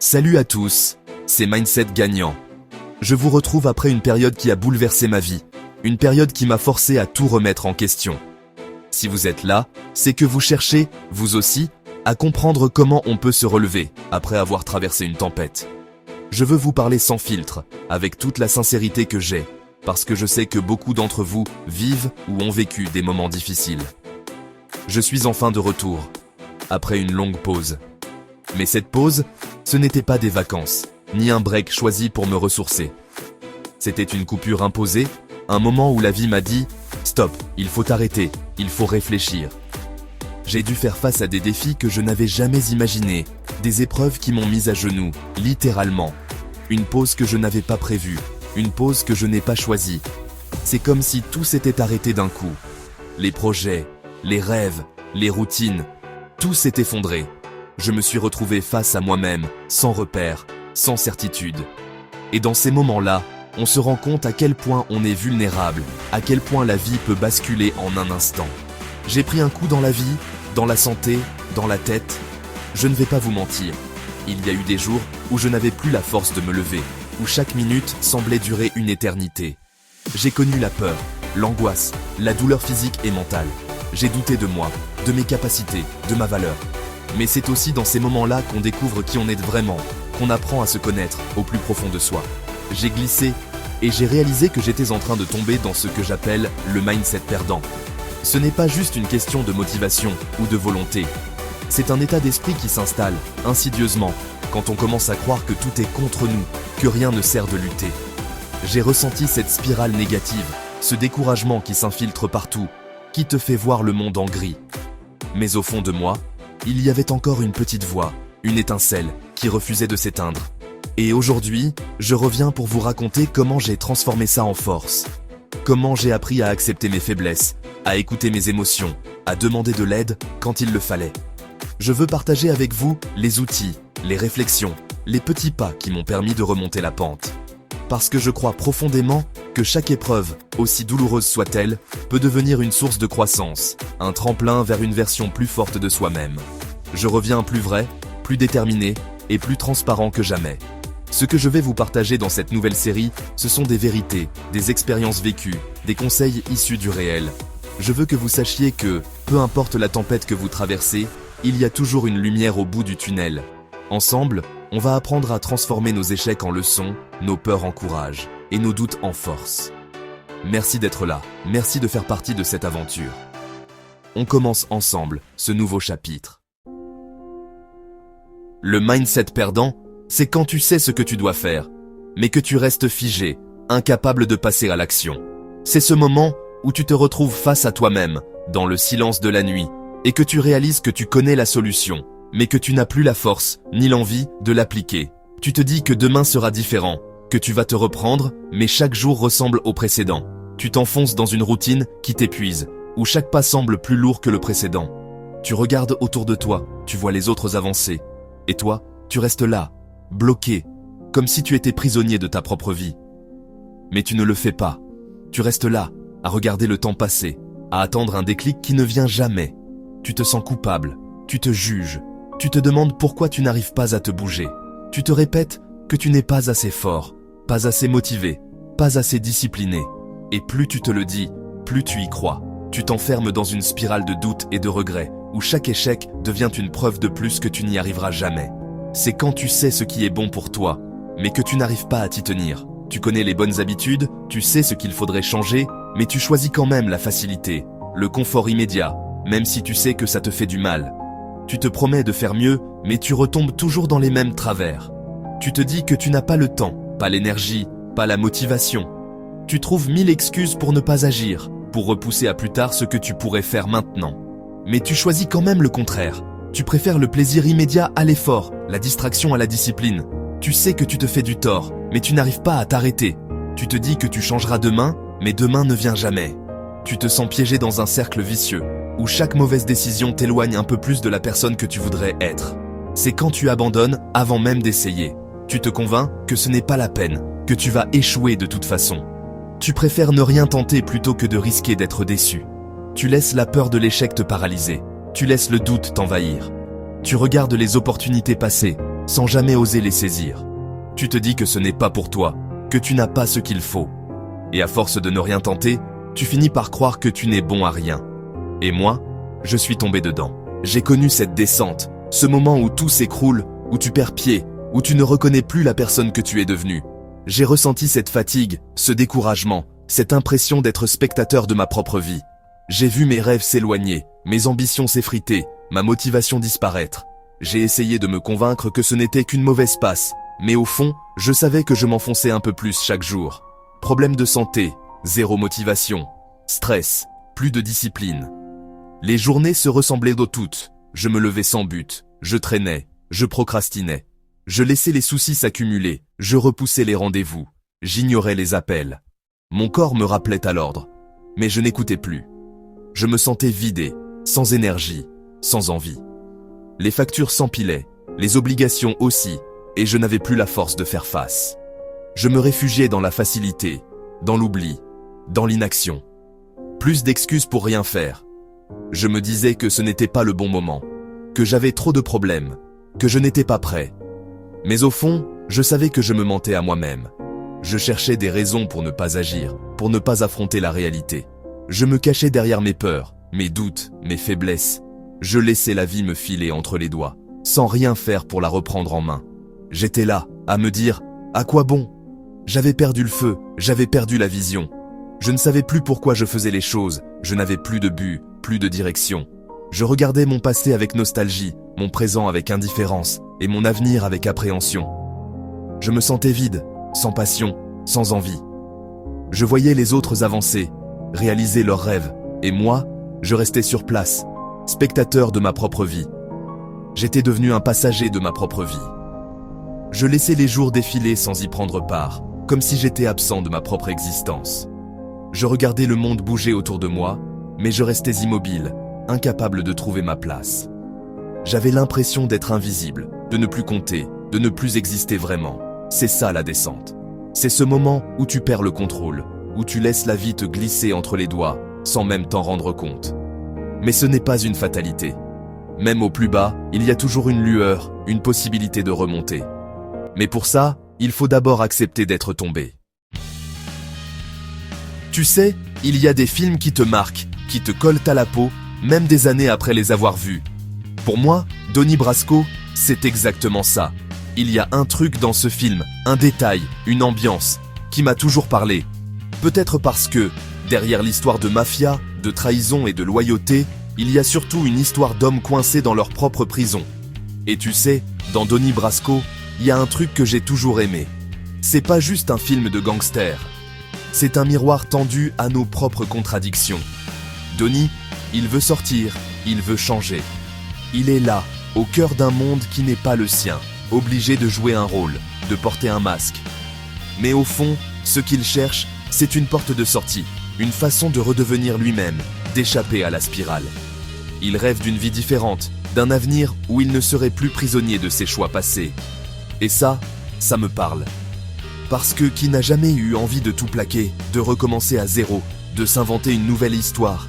Salut à tous, c'est Mindset Gagnant. Je vous retrouve après une période qui a bouleversé ma vie, une période qui m'a forcé à tout remettre en question. Si vous êtes là, c'est que vous cherchez, vous aussi, à comprendre comment on peut se relever après avoir traversé une tempête. Je veux vous parler sans filtre, avec toute la sincérité que j'ai, parce que je sais que beaucoup d'entre vous vivent ou ont vécu des moments difficiles. Je suis enfin de retour, après une longue pause. Mais cette pause, ce n'était pas des vacances, ni un break choisi pour me ressourcer. C'était une coupure imposée, un moment où la vie m'a dit « Stop, il faut arrêter, il faut réfléchir ». J'ai dû faire face à des défis que je n'avais jamais imaginés, des épreuves qui m'ont mis à genoux, littéralement. Une pause que je n'avais pas prévue, une pause que je n'ai pas choisie. C'est comme si tout s'était arrêté d'un coup. Les projets, les rêves, les routines, tout s'est effondré. Je me suis retrouvé face à moi-même, sans repère, sans certitude. Et dans ces moments-là, on se rend compte à quel point on est vulnérable, à quel point la vie peut basculer en un instant. J'ai pris un coup dans la vie, dans la santé, dans la tête. Je ne vais pas vous mentir. Il y a eu des jours où je n'avais plus la force de me lever, où chaque minute semblait durer une éternité. J'ai connu la peur, l'angoisse, la douleur physique et mentale. J'ai douté de moi, de mes capacités, de ma valeur. Mais c'est aussi dans ces moments-là qu'on découvre qui on est vraiment, qu'on apprend à se connaître au plus profond de soi. J'ai glissé et j'ai réalisé que j'étais en train de tomber dans ce que j'appelle le mindset perdant. Ce n'est pas juste une question de motivation ou de volonté. C'est un état d'esprit qui s'installe, insidieusement, quand on commence à croire que tout est contre nous, que rien ne sert de lutter. J'ai ressenti cette spirale négative, ce découragement qui s'infiltre partout, qui te fait voir le monde en gris. Mais au fond de moi, il y avait encore une petite voix, une étincelle, qui refusait de s'éteindre. Et aujourd'hui, je reviens pour vous raconter comment j'ai transformé ça en force. Comment j'ai appris à accepter mes faiblesses, à écouter mes émotions, à demander de l'aide quand il le fallait. Je veux partager avec vous les outils, les réflexions, les petits pas qui m'ont permis de remonter la pente. Parce que je crois profondément que chaque épreuve, aussi douloureuse soit-elle, peut devenir une source de croissance, un tremplin vers une version plus forte de soi-même. Je reviens plus vrai, plus déterminé et plus transparent que jamais. Ce que je vais vous partager dans cette nouvelle série, ce sont des vérités, des expériences vécues, des conseils issus du réel. Je veux que vous sachiez que, peu importe la tempête que vous traversez, il y a toujours une lumière au bout du tunnel. Ensemble, on va apprendre à transformer nos échecs en leçons, nos peurs en courage et nos doutes en force. Merci d'être là, merci de faire partie de cette aventure. On commence ensemble ce nouveau chapitre. Le mindset perdant, c'est quand tu sais ce que tu dois faire, mais que tu restes figé, incapable de passer à l'action. C'est ce moment où tu te retrouves face à toi-même, dans le silence de la nuit, et que tu réalises que tu connais la solution, mais que tu n'as plus la force, ni l'envie de l'appliquer. Tu te dis que demain sera différent, que tu vas te reprendre, mais chaque jour ressemble au précédent. Tu t'enfonces dans une routine qui t'épuise, où chaque pas semble plus lourd que le précédent. Tu regardes autour de toi, tu vois les autres avancer, et toi, tu restes là, bloqué, comme si tu étais prisonnier de ta propre vie. Mais tu ne le fais pas. Tu restes là, à regarder le temps passer, à attendre un déclic qui ne vient jamais. Tu te sens coupable, tu te juges, tu te demandes pourquoi tu n'arrives pas à te bouger. Tu te répètes que tu n'es pas assez fort, pas assez motivé, pas assez discipliné. Et plus tu te le dis, plus tu y crois. Tu t'enfermes dans une spirale de doute et de regret, où chaque échec devient une preuve de plus que tu n'y arriveras jamais. C'est quand tu sais ce qui est bon pour toi, mais que tu n'arrives pas à t'y tenir. Tu connais les bonnes habitudes, tu sais ce qu'il faudrait changer, mais tu choisis quand même la facilité, le confort immédiat, même si tu sais que ça te fait du mal. Tu te promets de faire mieux, mais tu retombes toujours dans les mêmes travers. Tu te dis que tu n'as pas le temps, pas l'énergie, pas la motivation. Tu trouves 1000 excuses pour ne pas agir, pour repousser à plus tard ce que tu pourrais faire maintenant. Mais tu choisis quand même le contraire. Tu préfères le plaisir immédiat à l'effort, la distraction à la discipline. Tu sais que tu te fais du tort, mais tu n'arrives pas à t'arrêter. Tu te dis que tu changeras demain, mais demain ne vient jamais. Tu te sens piégé dans un cercle vicieux, où chaque mauvaise décision t'éloigne un peu plus de la personne que tu voudrais être. C'est quand tu abandonnes avant même d'essayer. Tu te convaincs que ce n'est pas la peine, que tu vas échouer de toute façon. Tu préfères ne rien tenter plutôt que de risquer d'être déçu. Tu laisses la peur de l'échec te paralyser. Tu laisses le doute t'envahir. Tu regardes les opportunités passer, sans jamais oser les saisir. Tu te dis que ce n'est pas pour toi, que tu n'as pas ce qu'il faut. Et à force de ne rien tenter, tu finis par croire que tu n'es bon à rien. Et moi, je suis tombé dedans. J'ai connu cette descente, ce moment où tout s'écroule, où tu perds pied, où tu ne reconnais plus la personne que tu es devenue. J'ai ressenti cette fatigue, ce découragement, cette impression d'être spectateur de ma propre vie. J'ai vu mes rêves s'éloigner, mes ambitions s'effriter, ma motivation disparaître. J'ai essayé de me convaincre que ce n'était qu'une mauvaise passe, mais au fond, je savais que je m'enfonçais un peu plus chaque jour. Problème de santé, zéro motivation, stress, plus de discipline. Les journées se ressemblaient toutes. Je me levais sans but, je traînais, je procrastinais. Je laissais les soucis s'accumuler, je repoussais les rendez-vous, j'ignorais les appels. Mon corps me rappelait à l'ordre, mais je n'écoutais plus. Je me sentais vidé, sans énergie, sans envie. Les factures s'empilaient, les obligations aussi, et je n'avais plus la force de faire face. Je me réfugiais dans la facilité, dans l'oubli, dans l'inaction. Plus d'excuses pour rien faire. Je me disais que ce n'était pas le bon moment, que j'avais trop de problèmes, que je n'étais pas prêt. Mais au fond, je savais que je me mentais à moi-même. Je cherchais des raisons pour ne pas agir, pour ne pas affronter la réalité. Je me cachais derrière mes peurs, mes doutes, mes faiblesses. Je laissais la vie me filer entre les doigts, sans rien faire pour la reprendre en main. J'étais là, à me dire, à quoi bon ? J'avais perdu le feu, j'avais perdu la vision. Je ne savais plus pourquoi je faisais les choses, je n'avais plus de but, plus de direction. Je regardais mon passé avec nostalgie, mon présent avec indifférence, et mon avenir avec appréhension. Je me sentais vide, sans passion, sans envie. Je voyais les autres avancer, réaliser leurs rêves, et moi, je restais sur place, spectateur de ma propre vie. J'étais devenu un passager de ma propre vie. Je laissais les jours défiler sans y prendre part, comme si j'étais absent de ma propre existence. Je regardais le monde bouger autour de moi, mais je restais immobile, incapable de trouver ma place. J'avais l'impression d'être invisible, de ne plus compter, de ne plus exister vraiment. C'est ça la descente. C'est ce moment où tu perds le contrôle, où tu laisses la vie te glisser entre les doigts, sans même t'en rendre compte. Mais ce n'est pas une fatalité. Même au plus bas, il y a toujours une lueur, une possibilité de remonter. Mais pour ça, il faut d'abord accepter d'être tombé. Tu sais, il y a des films qui te marquent, qui te collent à la peau, même des années après les avoir vus. Pour moi, Donnie Brasco, c'est exactement ça. Il y a un truc dans ce film, un détail, une ambiance, qui m'a toujours parlé. Peut-être parce que, derrière l'histoire de mafia, de trahison et de loyauté, il y a surtout une histoire d'hommes coincés dans leur propre prison. Et tu sais, dans Donnie Brasco, il y a un truc que j'ai toujours aimé. C'est pas juste un film de gangsters. C'est un miroir tendu à nos propres contradictions. Donnie, il veut sortir, il veut changer. Il est là, au cœur d'un monde qui n'est pas le sien, obligé de jouer un rôle, de porter un masque. Mais au fond, ce qu'il cherche, c'est une porte de sortie, une façon de redevenir lui-même, d'échapper à la spirale. Il rêve d'une vie différente, d'un avenir où il ne serait plus prisonnier de ses choix passés. Et ça me parle. Parce que qui n'a jamais eu envie de tout plaquer, de recommencer à zéro, de s'inventer une nouvelle histoire?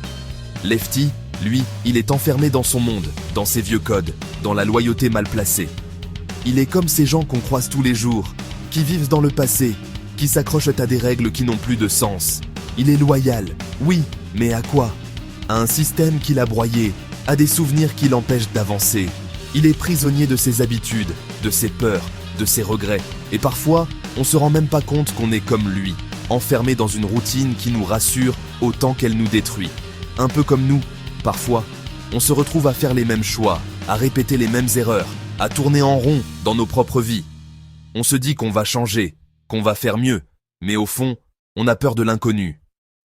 Lefty, lui, il est enfermé dans son monde, dans ses vieux codes, dans la loyauté mal placée. Il est comme ces gens qu'on croise tous les jours, qui vivent dans le passé, qui s'accrochent à des règles qui n'ont plus de sens. Il est loyal, oui, mais à quoi? À un système qui l'a broyé, à des souvenirs qui l'empêchent d'avancer. Il est prisonnier de ses habitudes, de ses peurs, de ses regrets, et parfois, on se rend même pas compte qu'on est comme lui, enfermé dans une routine qui nous rassure autant qu'elle nous détruit. Un peu comme nous, parfois, on se retrouve à faire les mêmes choix, à répéter les mêmes erreurs, à tourner en rond dans nos propres vies. On se dit qu'on va changer, qu'on va faire mieux, mais au fond, on a peur de l'inconnu.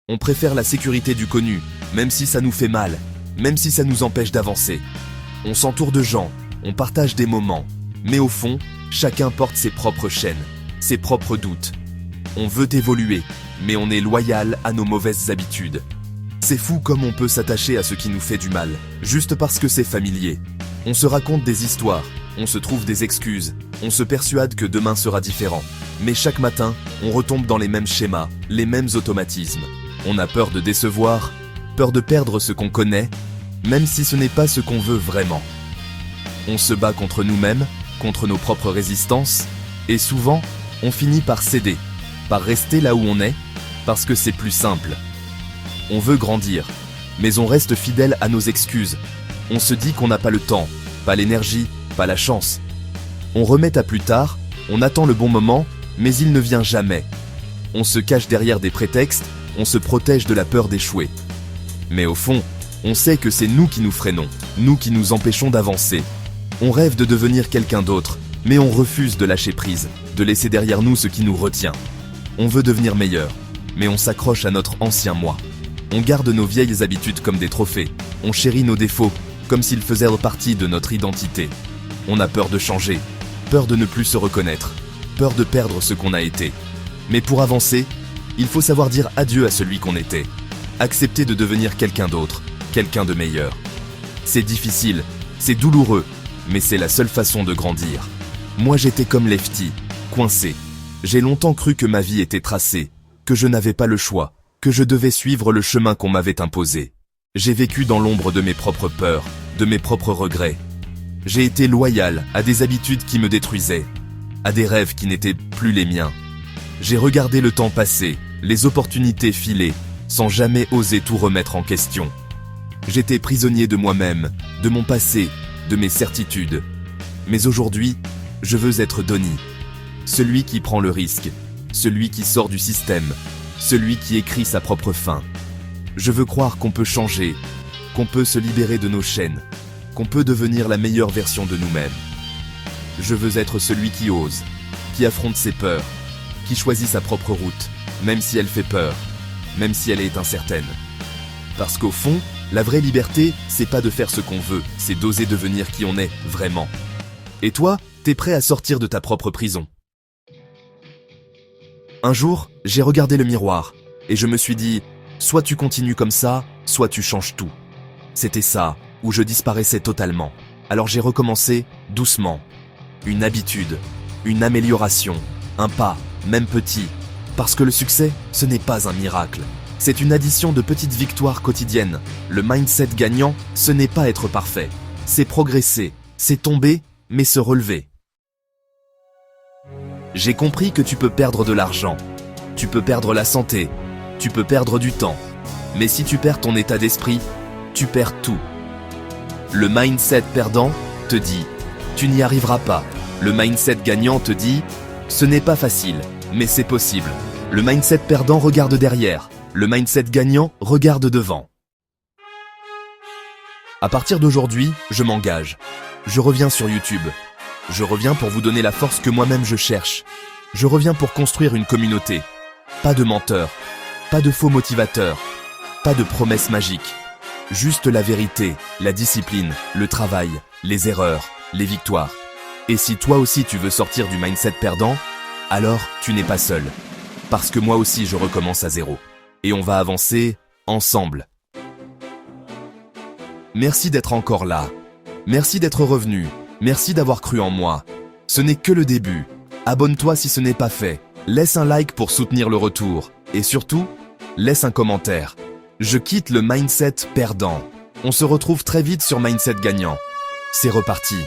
On préfère la sécurité du connu, même si ça nous fait mal, même si ça nous empêche d'avancer. On s'entoure de gens, on partage des moments, mais au fond, chacun porte ses propres chaînes, ses propres doutes. On veut évoluer, mais on est loyal à nos mauvaises habitudes. C'est fou comme on peut s'attacher à ce qui nous fait du mal, juste parce que c'est familier. On se raconte des histoires, on se trouve des excuses, on se persuade que demain sera différent. Mais chaque matin, on retombe dans les mêmes schémas, les mêmes automatismes. On a peur de décevoir, peur de perdre ce qu'on connaît, même si ce n'est pas ce qu'on veut vraiment. On se bat contre nous-mêmes, contre nos propres résistances, et souvent, on finit par céder, par rester là où on est, parce que c'est plus simple. On veut grandir, mais on reste fidèle à nos excuses. On se dit qu'on n'a pas le temps, pas l'énergie, pas la chance. On remet à plus tard, on attend le bon moment, mais il ne vient jamais. On se cache derrière des prétextes, on se protège de la peur d'échouer. Mais au fond, on sait que c'est nous qui nous freinons, nous qui nous empêchons d'avancer. On rêve de devenir quelqu'un d'autre, mais on refuse de lâcher prise, de laisser derrière nous ce qui nous retient. On veut devenir meilleur, mais on s'accroche à notre ancien moi. On garde nos vieilles habitudes comme des trophées, on chérit nos défauts, comme s'ils faisaient partie de notre identité. On a peur de changer, peur de ne plus se reconnaître, peur de perdre ce qu'on a été. Mais pour avancer, il faut savoir dire adieu à celui qu'on était. Accepter de devenir quelqu'un d'autre, quelqu'un de meilleur. C'est difficile, c'est douloureux, mais c'est la seule façon de grandir. Moi j'étais comme Lefty, coincé. J'ai longtemps cru que ma vie était tracée, que je n'avais pas le choix, que je devais suivre le chemin qu'on m'avait imposé. J'ai vécu dans l'ombre de mes propres peurs, de mes propres regrets. J'ai été loyal à des habitudes qui me détruisaient, à des rêves qui n'étaient plus les miens. J'ai regardé le temps passer, les opportunités filer, sans jamais oser tout remettre en question. J'étais prisonnier de moi-même, de mon passé, de mes certitudes. Mais aujourd'hui, je veux être Donnie. Celui qui prend le risque, celui qui sort du système, celui qui écrit sa propre fin. Je veux croire qu'on peut changer, qu'on peut se libérer de nos chaînes, qu'on peut devenir la meilleure version de nous-mêmes. Je veux être celui qui ose, qui affronte ses peurs, qui choisit sa propre route, même si elle fait peur, même si elle est incertaine. Parce qu'au fond, la vraie liberté, c'est pas de faire ce qu'on veut, c'est d'oser devenir qui on est, vraiment. Et toi, t'es prêt à sortir de ta propre prison. Un jour, j'ai regardé le miroir, et je me suis dit, soit tu continues comme ça, soit tu changes tout. C'était ça, où je disparaissais totalement. Alors j'ai recommencé, doucement. Une habitude, une amélioration, un pas, même petit. Parce que le succès, ce n'est pas un miracle. C'est une addition de petites victoires quotidiennes. Le mindset gagnant, ce n'est pas être parfait. C'est progresser, c'est tomber, mais se relever. J'ai compris que tu peux perdre de l'argent, tu peux perdre la santé, tu peux perdre du temps. Mais si tu perds ton état d'esprit, tu perds tout. Le mindset perdant te dit « tu n'y arriveras pas ». Le mindset gagnant te dit « ce n'est pas facile, mais c'est possible ». Le mindset perdant regarde derrière, le mindset gagnant regarde devant. À partir d'aujourd'hui, je m'engage. Je reviens sur YouTube. Je reviens pour vous donner la force que moi-même je cherche. Je reviens pour construire une communauté. Pas de menteurs, pas de faux motivateurs, pas de promesses magiques. Juste la vérité, la discipline, le travail, les erreurs, les victoires. Et si toi aussi tu veux sortir du mindset perdant, alors tu n'es pas seul. Parce que moi aussi je recommence à zéro. Et on va avancer ensemble. Merci d'être encore là. Merci d'être revenu. Merci d'avoir cru en moi. Ce n'est que le début. Abonne-toi si ce n'est pas fait. Laisse un like pour soutenir le retour. Et surtout, laisse un commentaire. Je quitte le mindset perdant. On se retrouve très vite sur Mindset Gagnant. C'est reparti.